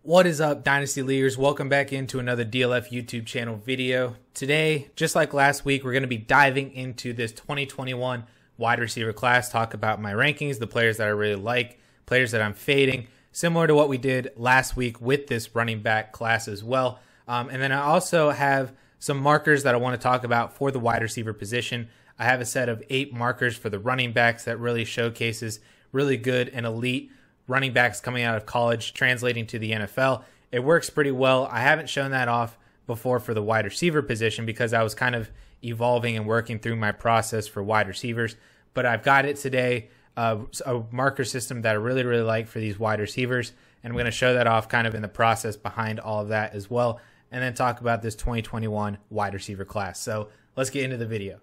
What is up, Dynasty Leaguers? Welcome back into another DLF YouTube channel video. Today, just like last week, we're going to be diving into this 2021 wide receiver class, talk about my rankings, the players that I really like, players that I'm fading, similar to what we did last week with this running back class as well. And then I also have some markers that I want to talk about for the wide receiver position. I have a set of 8 markers for the running backs that really showcases really good and elite running backs coming out of college translating to the NFL. It works pretty well. I haven't shown that off before for the wide receiver position because I was kind of evolving and working through my process for wide receivers, but I've got it today, a marker system that I really like for these wide receivers, and I'm going to show that off kind of in the process behind all of that as well, and then talk about this 2021 wide receiver class. So let's get into the video.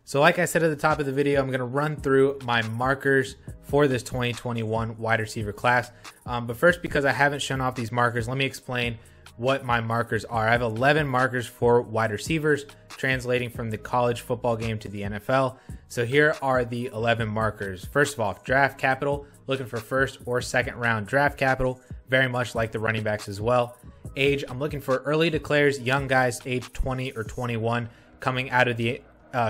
So like I said at the top of the video, I'm going to run through my markers for this 2021 wide receiver class. But first, because I haven't shown off these markers, let me explain what my markers are. I have 11 markers for wide receivers, translating from the college football game to the NFL. So here are the 11 markers. First of all, draft capital, looking for first or second round draft capital, very much like the running backs as well. Age, I'm looking for early declares, young guys age 20 or 21 coming out of the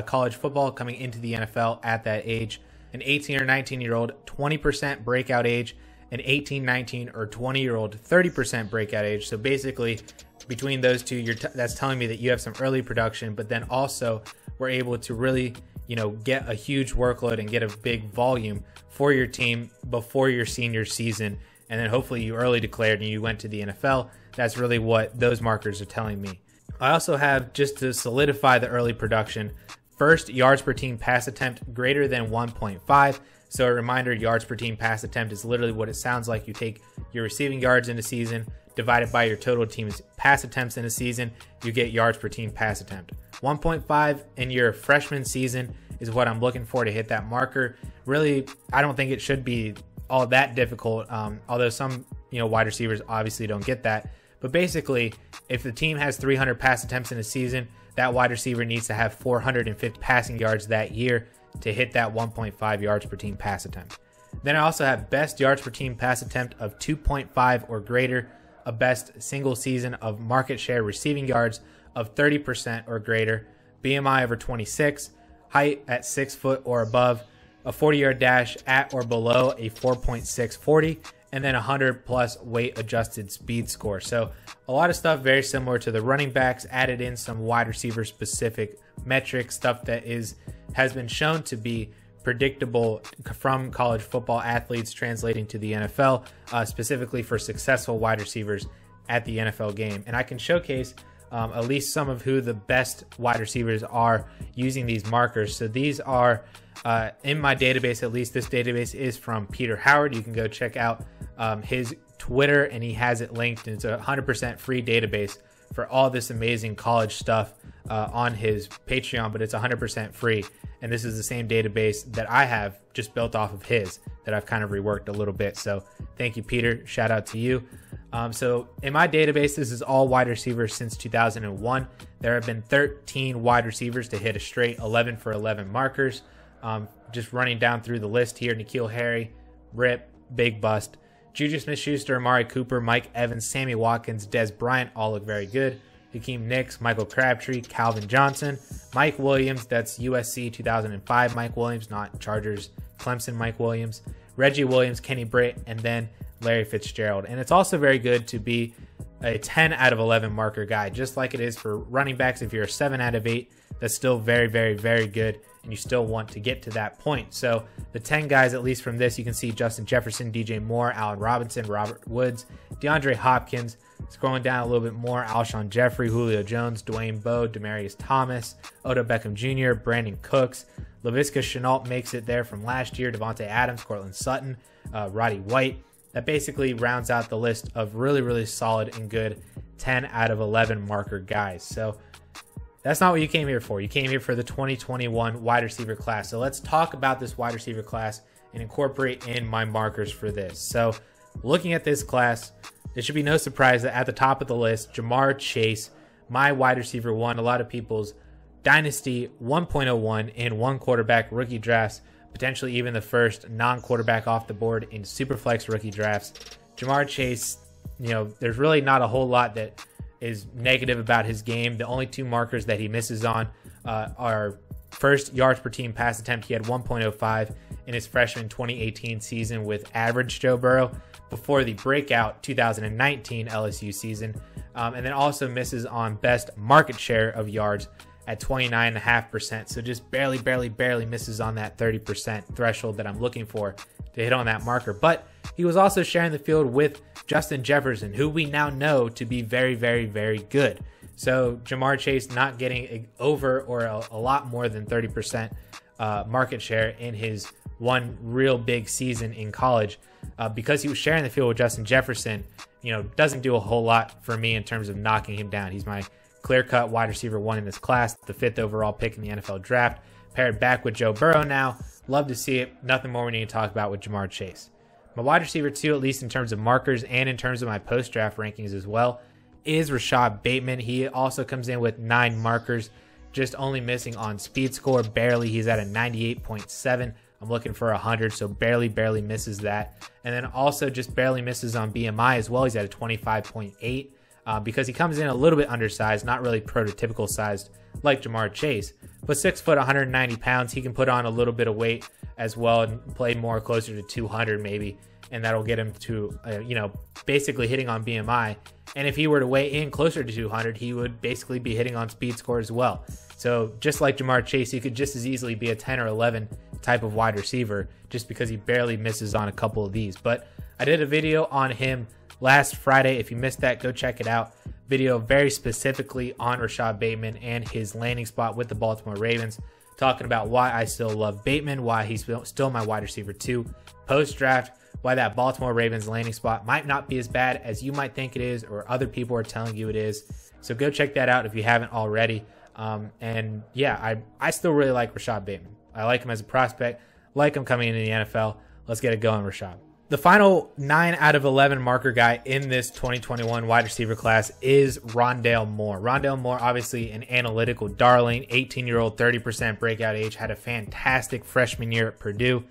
college football, coming into the NFL at that age. An 18 or 19-year-old, 20% breakout age. An 18, 19, or 20-year-old, 30% breakout age. So basically, between those two, that's telling me that you have some early production, but then also we're able to really, get a huge workload and get a big volume for your team before your senior season. And then hopefully you early declared and you went to the NFL. That's really what those markers are telling me. I also have, just to solidify the early production, first yards per team pass attempt greater than 1.5. So a reminder, yards per team pass attempt is literally what it sounds like. You take your receiving yards in a season, divided by your total team's pass attempts in a season, you get yards per team pass attempt. 1.5 in your freshman season is what I'm looking for to hit that marker. Really, I don't think it should be all that difficult, although some wide receivers obviously don't get that. But basically, if the team has 300 pass attempts in a season, that wide receiver needs to have 450 passing yards that year to hit that 1.5 yards per team pass attempt. Then I also have best yards per team pass attempt of 2.5 or greater, a best single season of market share receiving yards of 30% or greater, BMI over 26, height at 6 foot or above, a 40-yard dash at or below a 4.640, and then 100 plus weight adjusted speed score. So a lot of stuff very similar to the running backs, added in some wide receiver specific metrics, stuff that has been shown to be predictable from college football athletes translating to the NFL, specifically for successful wide receivers at the NFL game. And I can showcase at least some of who the best wide receivers are using these markers. So these are in my database. At least this database is from Peter Howard. You can go check out his Twitter, and he has it linked, and it's a 100% free database for all this amazing college stuff on his Patreon, but it's 100% free. And this is the same database that I have, just built off of his, that I've kind of reworked a little bit. So thank you, Peter. Shout out to you. So in my database, this is all wide receivers since 2001. There have been 13 wide receivers to hit a straight 11 for 11 markers. Just running down through the list here: N'Keal Harry, RIP, big bust. Juju Smith-Schuster, Amari Cooper, Mike Evans, Sammy Watkins, Dez Bryant all look very good. Hakeem Nicks, Michael Crabtree, Calvin Johnson, Mike Williams, that's USC 2005 Mike Williams, not Chargers Clemson Mike Williams, Reggie Williams, Kenny Britt, and then Larry Fitzgerald. And it's also very good to be a 10 out of 11 marker guy, just like it is for running backs. If you're a 7 out of 8, that's still very good, and you still want to get to that point. So the 10 guys, at least from this, you can see Justin Jefferson, DJ Moore, Allen Robinson, Robert Woods, DeAndre Hopkins. Scrolling down a little bit more: Alshon Jeffrey, Julio Jones, Dwayne Bowe, Demaryius Thomas, Odell Beckham Jr., Brandon Cooks, Laviska Shenault makes it there from last year, Devontae Adams, Cortland Sutton, Roddy White. That basically rounds out the list of really solid and good 10 out of 11 marker guys. So that's not what you came here for. You came here for the 2021 wide receiver class. So let's talk about this wide receiver class and incorporate in my markers for this. So looking at this class, it should be no surprise that at the top of the list, Jamar Chase, my wide receiver one, a lot of people's Dynasty 1.01 in one quarterback rookie drafts, potentially even the first non-quarterback off the board in Superflex rookie drafts. Ja'Marr Chase, there's really not a whole lot that is negative about his game. The only two markers that he misses on are first, yards per team pass attempt. He had 1.05 in his freshman 2018 season with average Joe Burrow before the breakout 2019 LSU season. And then also misses on best market share of yards at 29.5%. So just barely misses on that 30% threshold that I'm looking for to hit on that marker. But he was also sharing the field with Justin Jefferson, who we now know to be very good. So Ja'Marr Chase not getting over or a lot more than 30% market share in his one real big season in college, because he was sharing the field with Justin Jefferson, doesn't do a whole lot for me in terms of knocking him down. He's my clear-cut wide receiver 1 in this class, the 5th overall pick in the NFL draft, paired back with Joe Burrow now. Love to see it. Nothing more we need to talk about with Ja'Marr Chase. My wide receiver 2, at least in terms of markers and in terms of my post-draft rankings as well, is Rashod Bateman. He also comes in with 9 markers, just only missing on speed score, barely. He's at a 98.7. I'm looking for 100, so barely misses that. And then also just barely misses on BMI as well. He's at a 25.8. Because he comes in a little bit undersized, not really prototypical sized like Ja'Marr Chase, but 6 foot, 190 pounds. He can put on a little bit of weight as well and play more closer to 200 maybe, and that'll get him to, basically hitting on BMI. And if he were to weigh in closer to 200, he would basically be hitting on speed score as well. So just like Ja'Marr Chase, he could just as easily be a 10 or 11 type of wide receiver just because he barely misses on a couple of these. But I did a video on him last Friday. If you missed that, go check it out. Video very specifically on Rashod Bateman and his landing spot with the Baltimore Ravens, talking about why I still love Bateman, why he's still my wide receiver 2 post-draft, why that Baltimore Ravens landing spot might not be as bad as you might think it is or other people are telling you it is. So go check that out if you haven't already. And yeah, I still really like Rashod Bateman. I like him as a prospect, like him coming into the NFL. Let's get it going, Rashod. The final 9 out of 11 marker guy in this 2021 wide receiver class is Rondale Moore. Rondale Moore, obviously an analytical darling, 18-year-old, 30% breakout age, had a fantastic freshman year at Purdue,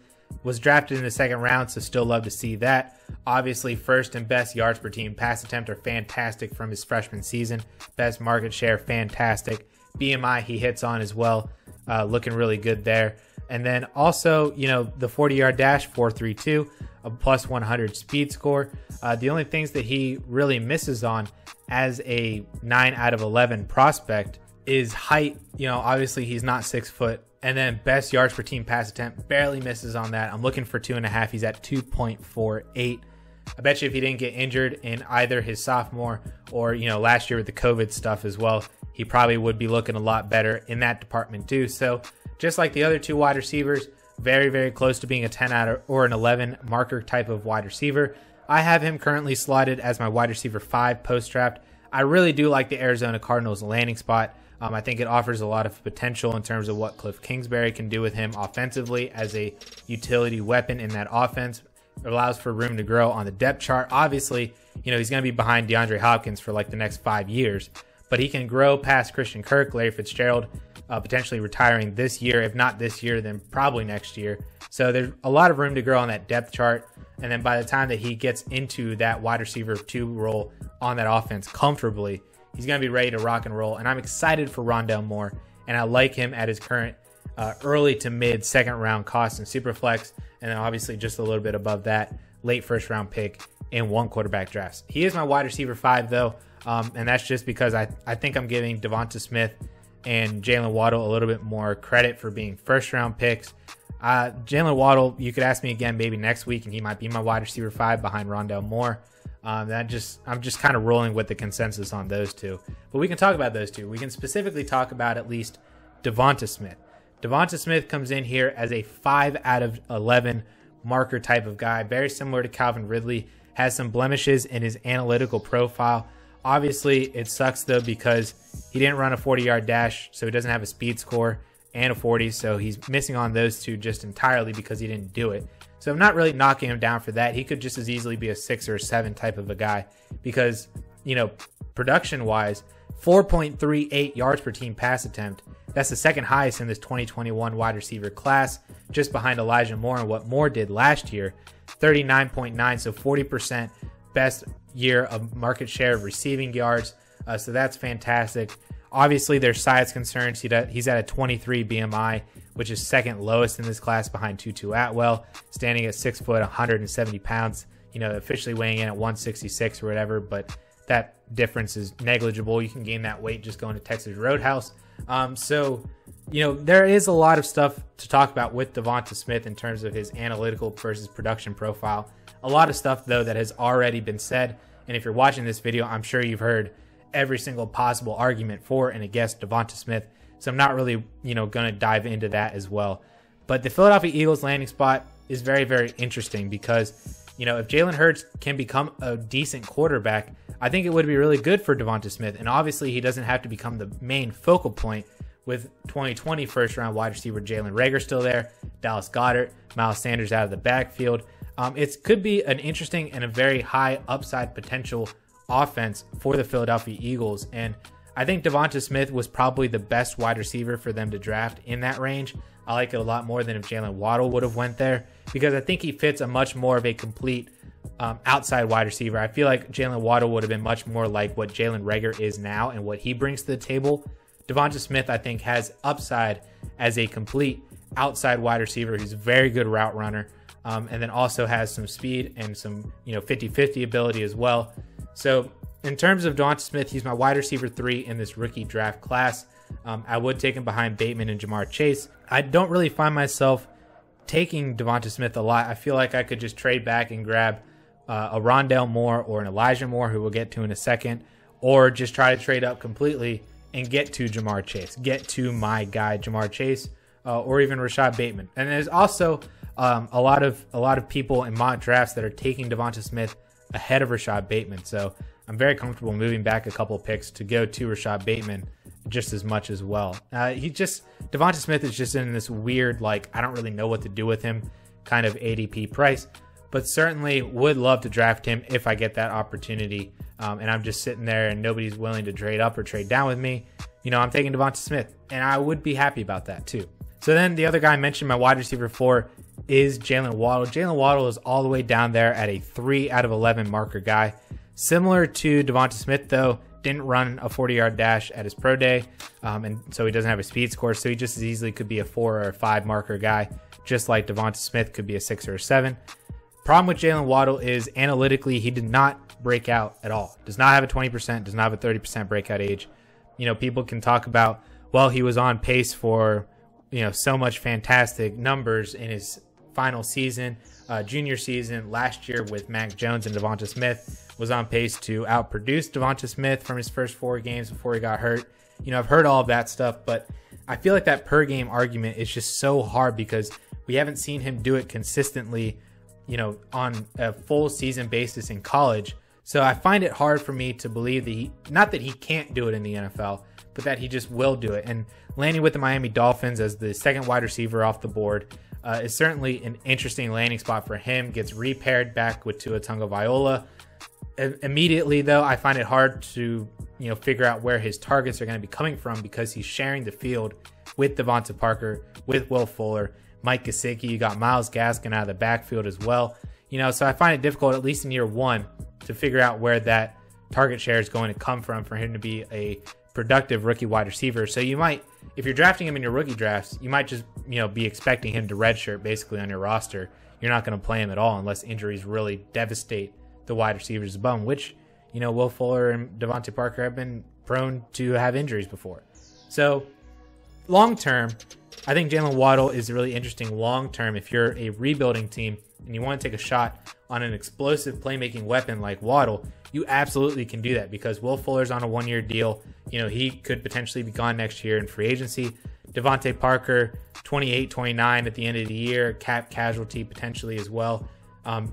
was drafted in the 2nd round, so still love to see that. Obviously, first and best yards per team pass attempt are fantastic from his freshman season. Best market share, fantastic. BMI he hits on as well, looking really good there. And then also, the 40-yard dash, 4.32, a plus 100 speed score. The only things that he really misses on as a 9 out of 11 prospect is height. Obviously he's not 6 foot. And then best yards per team pass attempt, barely misses on that. I'm looking for 2.5. He's at 2.48. I bet you if he didn't get injured in either his sophomore or, last year with the COVID stuff as well, he probably would be looking a lot better in that department too. So just like the other 2 wide receivers, very close to being a 10 out of, or an 11 marker type of wide receiver. I have him currently slotted as my wide receiver 5 post-draft. I really do like the Arizona Cardinals landing spot. I think it offers a lot of potential in terms of what Cliff Kingsbury can do with him offensively as a utility weapon in that offense. It allows for room to grow on the depth chart. Obviously, he's going to be behind DeAndre Hopkins for like the next 5 years, but he can grow past Christian Kirk, Larry Fitzgerald, potentially retiring this year. If not this year, then probably next year. So there's a lot of room to grow on that depth chart. And then by the time that he gets into that wide receiver 2 role on that offense comfortably, he's going to be ready to rock and roll. And I'm excited for Rondale Moore. And I like him at his current early to mid 2nd round cost in Superflex. And then obviously just a little bit above that, late 1st round pick in 1 quarterback drafts. He is my wide receiver 5 though. And that's just because I think I'm giving DeVonta Smith and Jaylen Waddle a little bit more credit for being 1st round picks. Jaylen Waddle, you could ask me again maybe next week, and he might be my wide receiver 5 behind Rondale Moore. I'm just kind of rolling with the consensus on those 2. But we can talk about those 2. We can specifically talk about at least DeVonta Smith. DeVonta Smith comes in here as a 5 out of 11 marker type of guy, very similar to Calvin Ridley, has some blemishes in his analytical profile. Obviously, it sucks though because he didn't run a 40-yard dash, so he doesn't have a speed score and a 40, so he's missing on those 2 just entirely because he didn't do it. So I'm not really knocking him down for that. He could just as easily be a 6 or a 7 type of a guy because, production-wise, 4.38 yards per team pass attempt That's the second highest in this 2021 wide receiver class, just behind Elijah Moore and what Moore did last year, 39.9, so 40% best year of market share of receiving yards. So that's fantastic. Obviously, there's size concerns. He's at a 23 BMI, which is second lowest in this class behind Tutu Atwell, standing at 6 foot, 170 pounds, officially weighing in at 166 or whatever, but that difference is negligible. You can gain that weight just going to Texas Roadhouse. So, there is a lot of stuff to talk about with DeVonta Smith in terms of his analytical versus production profile. A lot of stuff, though, that has already been said. And if you're watching this video, I'm sure you've heard every single possible argument for and against DeVonta Smith. So I'm not really, going to dive into that as well. But the Philadelphia Eagles landing spot is very, very interesting because, if Jalen Hurts can become a decent quarterback, I think it would be really good for DeVonta Smith. And obviously, he doesn't have to become the main focal point with 2020 first-round wide receiver Jalen Reagor still there, Dallas Goedert, Miles Sanders out of the backfield. It could be an interesting and a very high upside potential offense for the Philadelphia Eagles. And I think DeVonta Smith was probably the best wide receiver for them to draft in that range. I like it a lot more than if Jaylen Waddle would have went there because I think he fits a much more of a complete outside wide receiver. I feel like Jaylen Waddle would have been much more like what Jalen Reagor is now and what he brings to the table. DeVonta Smith, I think, has upside as a complete outside wide receiver. He's a very good route runner, and then also has some speed and some 50-50 ability as well. So in terms of DeVonta Smith, he's my wide receiver 3 in this rookie draft class. I would take him behind Bateman and Jamar Chase. I don't really find myself taking DeVonta Smith a lot. I feel like I could just trade back and grab a Rondale Moore or an Elijah Moore, who we'll get to in a second, or just try to trade up completely and get to Jamar Chase, get to my guy Jamar Chase, or even Rashod Bateman. And there's also a lot of people in mock drafts that are taking DeVonta Smith ahead of Rashod Bateman. So I'm very comfortable moving back a couple picks to go to Rashod Bateman just as much as well. DeVonta Smith is just in this weird, I don't really know what to do with him kind of ADP price, but certainly would love to draft him if I get that opportunity. And I'm just sitting there and nobody's willing to trade up or trade down with me. I'm taking DeVonta Smith, and I would be happy about that too. So then the other guy I mentioned, my wide receiver 4, is Jaylen Waddle. Jaylen Waddle is all the way down there at a 3 out of 11 marker guy. Similar to DeVonta Smith, though, didn't run a 40-yard dash at his pro day, and so he doesn't have a speed score, so he just as easily could be a 4 or a 5 marker guy, just like DeVonta Smith could be a 6 or a 7. Problem with Jaylen Waddle is analytically he did not break out at all. Does not have a 20%, does not have a 30% breakout age. People can talk about, well, he was on pace for, so much fantastic numbers in his final season, junior season last year with Mac Jones and DeVonta Smith, was on pace to outproduce DeVonta Smith from his first 4 games before he got hurt. I've heard all of that stuff, but I feel like that per game argument is just so hard because we haven't seen him do it consistently, on a full season basis in college. So I find it hard for me to believe that not that he can't do it in the NFL, but that he just will do it. And landing with the Miami Dolphins as the second wide receiver off the board is certainly an interesting landing spot for him. Gets repaired back with Tua Tagovailoa. Immediately, though, I find it hard to figure out where his targets are going to be coming from because he's sharing the field with Devonta Parker, with Will Fuller, Mike Gesicki. You got Myles Gaskin out of the backfield as well. So I find it difficult, at least in year 1, to figure out where that target share is going to come from for him to be a productive rookie wide receiver. So you might, if you're drafting him in your rookie drafts, you might just be expecting him to redshirt basically on your roster. You're not going to play him at all unless injuries really devastate the wide receivers above him, which Will Fuller and Devonta Parker have been prone to have injuries before. So long term, I think Jaylen Waddle is really interesting long term if you're a rebuilding team and you want to take a shot on an explosive playmaking weapon like Waddle. You absolutely can do that because Will Fuller's on a 1-year deal. He could potentially be gone next year in free agency. Devonta Parker, 28, 29 at the end of the year, cap casualty potentially as well.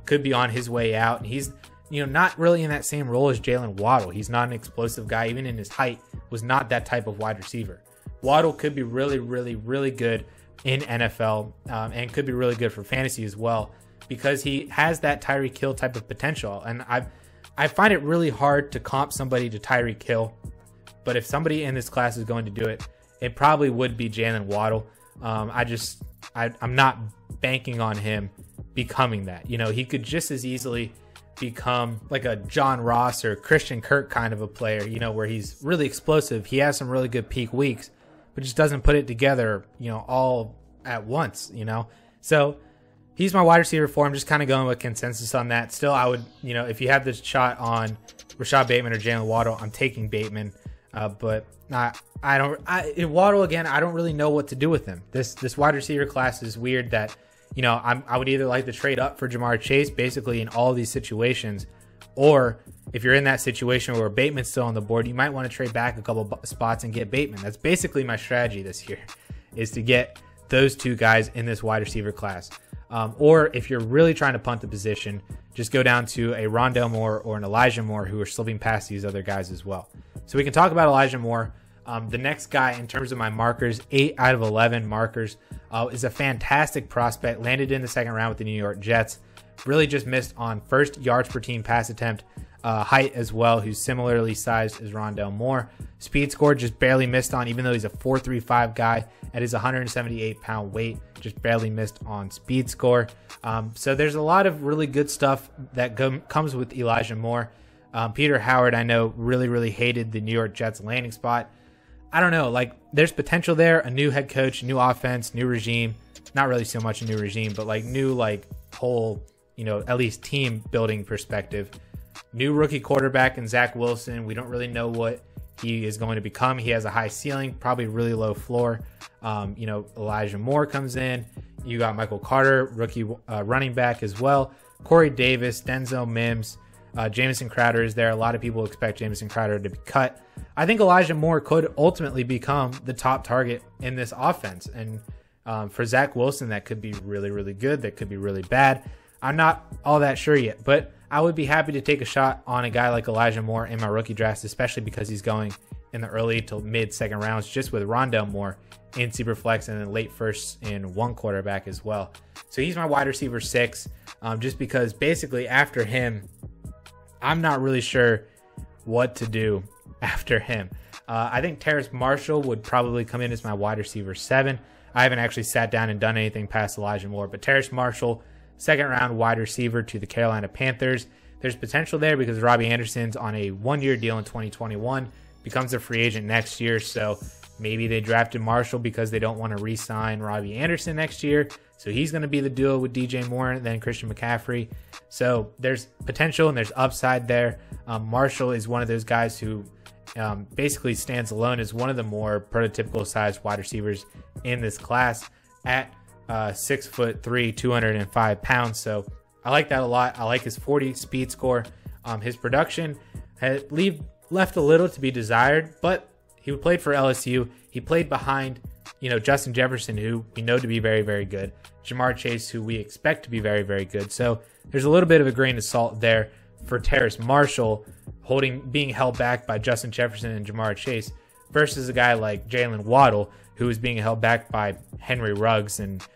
Could be on his way out. And he's, not really in that same role as Jaylen Waddle. He's not an explosive guy. Even in his height, was not that type of wide receiver. Waddle could be really, really, really good in NFL and could be really good for fantasy as well because he has that Tyreek Hill type of potential. And I find it really hard to comp somebody to Tyreek Hill, but if somebody in this class is going to do it, it probably would be Jaylen Waddle. I'm not banking on him becoming that. You know, he could just as easily become like a John Ross or Christian Kirk kind of a player, you know, where he's really explosive. He has some really good peak weeks, but just doesn't put it together, you know, all at once, you know. So he's my wide receiver 4. I'm just kind of going with consensus on that. Still, I would, you know, if you have this shot on Rashod Bateman or Jaylen Waddle, I'm taking Bateman. But Waddle again, I don't really know what to do with him. This wide receiver class is weird that, you know, I would either like to trade up for Jamar Chase basically in all these situations, or if you're in that situation where Bateman's still on the board, you might want to trade back a couple spots and get Bateman. That's basically my strategy this year, is to get those two guys in this wide receiver class. Or if you're really trying to punt the position, just go down to a Rondale Moore or an Elijah Moore who are slipping past these other guys as well. So we can talk about Elijah Moore. The next guy in terms of my markers, 8 out of 11 markers, is a fantastic prospect. Landed in the second round with the New York Jets. Really just missed on first yards per team pass attempt, height as well, who's similarly sized as Rondale Moore. Speed score just barely missed on, even though he's a 4.35 guy at his 178-pound weight, just barely missed on speed score. So there's a lot of really good stuff that comes with Elijah Moore. Peter Howard, I know, really hated the New York Jets landing spot. I don't know, like, there's potential there. A new head coach, new offense, new regime. Not really so much a new regime, but like new, like, whole, you know, at least team building perspective. New rookie quarterback in Zach Wilson. We don't really know what he is going to become. He has a high ceiling, probably really low floor. You know, Elijah Moore comes in. You got Michael Carter, rookie running back as well. Corey Davis, Denzel Mims, Jamison Crowder is there. A lot of people expect Jamison Crowder to be cut. I think Elijah Moore could ultimately become the top target in this offense. And for Zach Wilson, that could be really good. That could be really bad. I'm not all that sure yet, but I would be happy to take a shot on a guy like Elijah Moore in my rookie draft, especially because he's going in the early to mid second rounds, just with Rondale Moore in Superflex and then late first in one quarterback as well. So he's my wide receiver 6, just because basically after him, I'm not really sure what to do after him. I think Terrace Marshall would probably come in as my wide receiver 7. I haven't actually sat down and done anything past Elijah Moore, but Terrace Marshall, second round wide receiver to the Carolina Panthers. There's potential there because Robbie Anderson's on a 1-year deal in 2021, becomes a free agent next year. So maybe they drafted Marshall because they don't want to re-sign Robbie Anderson next year. So he's going to be the duo with DJ Moore and then Christian McCaffrey. So there's potential and there's upside there. Marshall is one of those guys who basically stands alone as one of the more prototypical sized wide receivers in this class at 6'3", 205 pounds. So I like that a lot. I like his 40 speed score. His production had left a little to be desired, but he played for LSU. He played behind, you know, Justin Jefferson, who we know to be very good. Jamar Chase, who we expect to be very good. So there's a little bit of a grain of salt there for Terrace Marshall being held back by Justin Jefferson and Jamar Chase versus a guy like Jaylen Waddle, who is being held back by Henry Ruggs and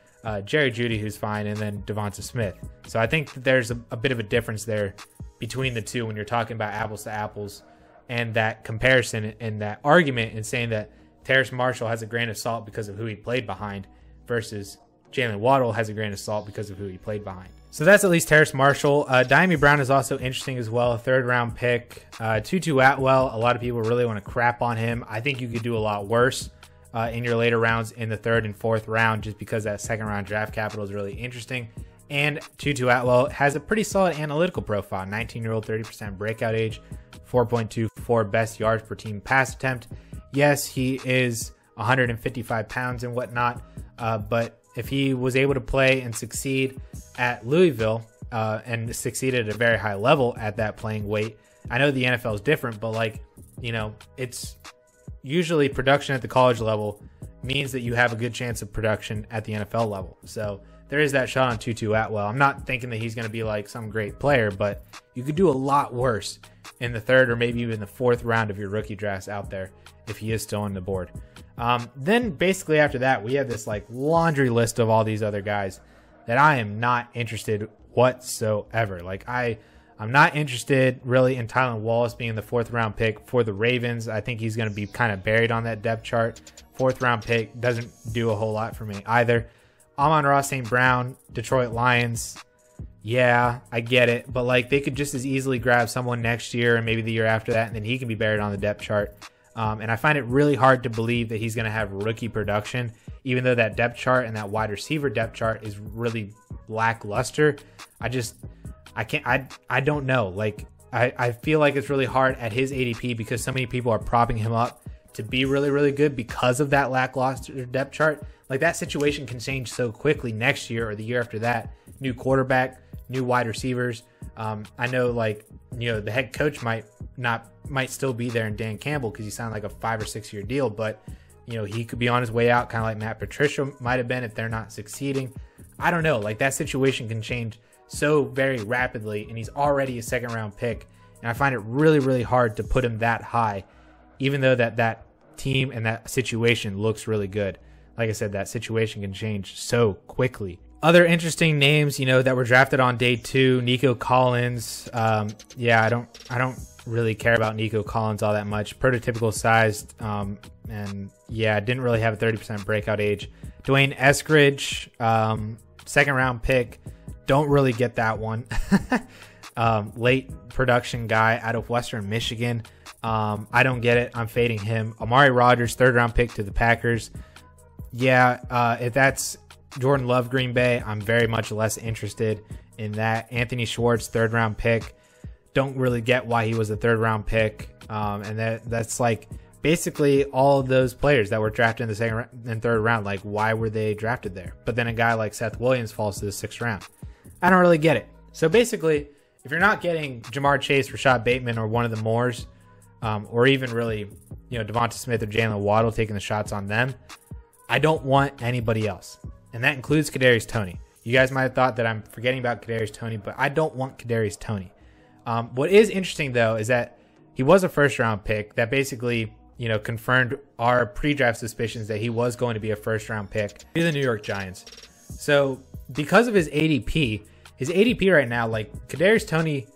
Jerry Jeudy, who's fine, and then DeVonta Smith. So I think that there's a bit of a difference there between the two when you're talking about apples to apples, and that comparison and that argument and saying that Terrace Marshall has a grain of salt because of who he played behind versus Jaylen Waddle has a grain of salt because of who he played behind. So that's at least Terrace Marshall. Dyami Brown is also interesting as well, a 3rd round pick. Tutu Atwell, a lot of people really want to crap on him. I think you could do a lot worse in your later rounds in the 3rd and 4th round, just because that 2nd round draft capital is really interesting. And Tutu Atwell has a pretty solid analytical profile. 19-year-old, 30% breakout age, 4.24 best yards per team pass attempt. Yes, he is 155 pounds and whatnot, but if he was able to play and succeed at Louisville and succeed at a very high level at that playing weight, I know the NFL is different, but like, you know, it's usually production at the college level means that you have a good chance of production at the NFL level. So there is that shot on Tutu Atwell. I'm not thinking that he's going to be like some great player, but you could do a lot worse in the 3rd or maybe even the 4th round of your rookie drafts out there if he is still on the board. Then basically after that, we have this like laundry list of all these other guys that I am not interested whatsoever. Like I'm not interested really in Tylan Wallace being the 4th round pick for the Ravens. I think he's going to be kind of buried on that depth chart. 4th round pick doesn't do a whole lot for me either. Amon-Ra St. Brown, Detroit Lions. Yeah, I get it. But like, they could just as easily grab someone next year and maybe the year after that, and then he can be buried on the depth chart. And I find it really hard to believe that he's going to have rookie production, even though that depth chart and that wide receiver depth chart is really lackluster. I don't know. Like, I feel like it's really hard at his ADP because so many people are propping him up to be really, really good because of that lackluster depth chart. Like, that situation can change so quickly next year or the year after that. New quarterback, new wide receivers. I know, like, you know, the head coach might still be there in Dan Campbell because he signed like a 5 or 6 year deal, but you know, he could be on his way out, kind of like Matt Patricia might have been if they're not succeeding. I don't know. Like, that situation can change so very rapidly, and he's already a 2nd round pick, and I find it really, really hard to put him that high, even though that team and that situation looks really good. Like I said, that situation can change so quickly. Other interesting names, you know, that were drafted on day 2, Nico Collins. Yeah, I don't really care about Nico Collins all that much. Prototypical sized, and yeah, didn't really have a 30% breakout age. Dwayne Eskridge, 2nd round pick. Don't really get that one. Late production guy out of Western Michigan. I don't get it. I'm fading him. Amari Rodgers, 3rd round pick to the Packers. Yeah, if that's Jordan Love Green Bay, I'm very much less interested in that. Anthony Schwartz, 3rd round pick. Don't really get why he was a 3rd round pick. And that's like basically all of those players that were drafted in the 2nd and 3rd round. Like, why were they drafted there? But then a guy like Seth Williams falls to the 6th round. I don't really get it. So basically, if you're not getting Jamar Chase, Rashod Bateman, or one of the Moores, or even really, you know, DeVonta Smith or Jaylen Waddle, taking the shots on them, I don't want anybody else. And that includes Kadarius Toney. You guys might have thought that I'm forgetting about Kadarius Toney, but I don't want Kadarius Toney. What is interesting, though, is that he was a 1st round pick that basically, you know, confirmed our pre-draft suspicions that he was going to be a 1st round pick to the New York Giants. So because of his ADP right now, like, Kadarius Toney,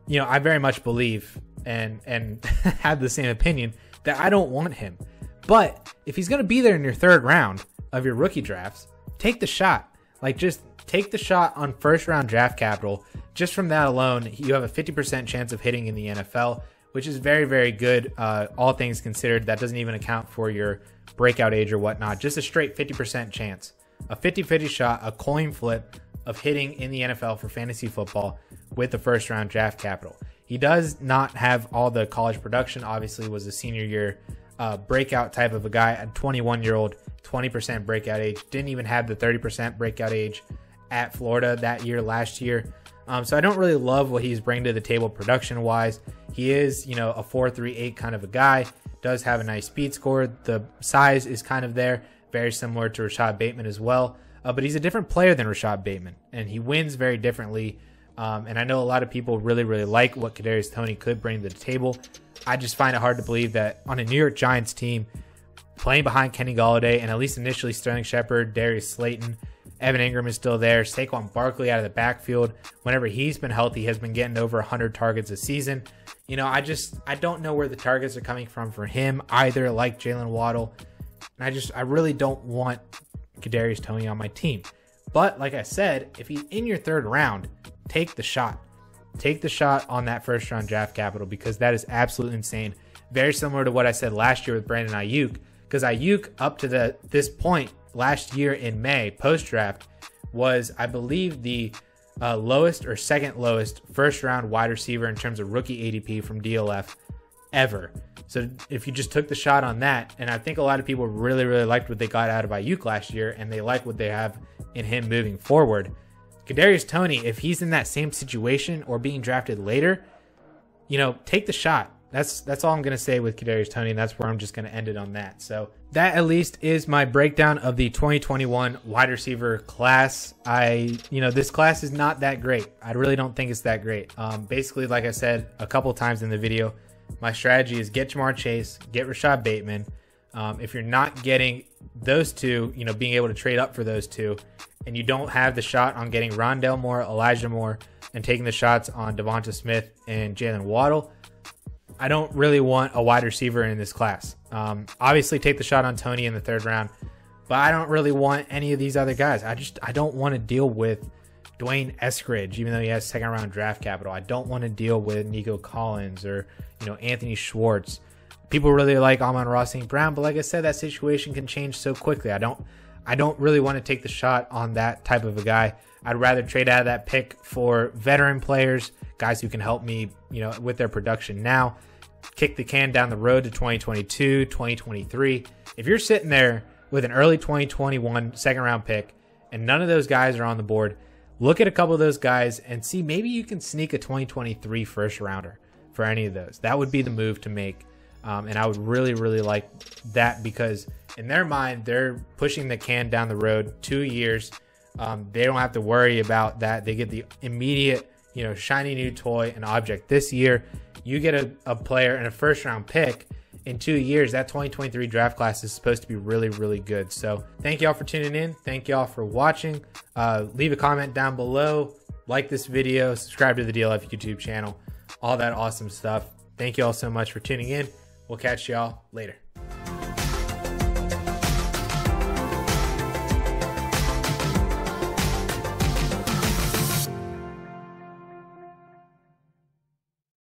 you know, I very much believe and have the same opinion that I don't want him. But if he's going to be there in your 3rd round of your rookie drafts, take the shot. Like, just take the shot on 1st round draft capital. Just from that alone, you have a 50% chance of hitting in the NFL, which is very, very good, all things considered. That doesn't even account for your breakout age or whatnot. Just a straight 50% chance. A 50-50 shot, a coin flip of hitting in the NFL for fantasy football with the 1st round draft capital. He does not have all the college production. Obviously, was a senior year breakout type of a guy, a 21-year-old, 20% breakout age. Didn't even have the 30% breakout age at Florida that year, last year. So I don't really love what he's bringing to the table production-wise. He is, you know, a 4.38 kind of a guy. Does have a nice speed score. The size is kind of there, very similar to Rashod Bateman as well. But he's a different player than Rashod Bateman, and he wins very differently. And I know a lot of people really, really like what Kadarius Toney could bring to the table. I just find it hard to believe that on a New York Giants team, playing behind Kenny Golladay and at least initially Sterling Shepard, Darius Slayton, Evan Ingram is still there. Saquon Barkley out of the backfield, whenever he's been healthy, has been getting over 100 targets a season. You know, I don't know where the targets are coming from for him either, like Jaylen Waddle. And I really don't want Kadarius Toney on my team. But like I said, if he's in your 3rd round, take the shot. Take the shot on that 1st round draft capital, because that is absolutely insane. Very similar to what I said last year with Brandon Ayuk, because Ayuk up to this point last year in May post-draft was, I believe, the lowest or 2nd lowest 1st round wide receiver in terms of rookie ADP from DLF ever. So if you just took the shot on that, and I think a lot of people really, really liked what they got out of Ayuk last year, and they like what they have in him moving forward. Kadarius Toney, if he's in that same situation or being drafted later, you know, take the shot. That's all I'm going to say with Kadarius Toney, and that's where I'm just going to end it on that. So that at least is my breakdown of the 2021 wide receiver class. This class is not that great. I really don't think it's that great. Basically, like I said a couple times in the video, my strategy is get Jamar Chase, get Rashod Bateman. If you're not getting those two, you know, being able to trade up for those two, and you don't have the shot on getting Rondale Moore, Elijah Moore, and taking the shots on DeVonta Smith and Jaylen Waddle, I don't really want a wide receiver in this class. Obviously take the shot on Toney in the 3rd round, but I don't really want any of these other guys. I don't want to deal with Dwayne Eskridge, even though he has 2nd round draft capital. I don't want to deal with Nico Collins or, you know, Anthony Schwartz. People really like Amon-Ra St. Brown, but like I said, that situation can change so quickly. I don't really want to take the shot on that type of a guy. I'd rather trade out of that pick for veteran players, guys who can help me, you know, with their production now, kick the can down the road to 2022, 2023. If you're sitting there with an early 2021 2nd round pick and none of those guys are on the board, look at a couple of those guys and see maybe you can sneak a 2023 1st rounder for any of those. That would be the move to make. And I would really, really like that, because in their mind, they're pushing the can down the road 2 years. They don't have to worry about that. They get the immediate, you know, shiny new toy and object. This year, you get a player and a 1st round pick in 2 years. That 2023 draft class is supposed to be really, really good. So thank y'all for tuning in. Thank y'all for watching. Leave a comment down below. Like this video. Subscribe to the DLF YouTube channel. All that awesome stuff. Thank you all so much for tuning in. We'll catch y'all later.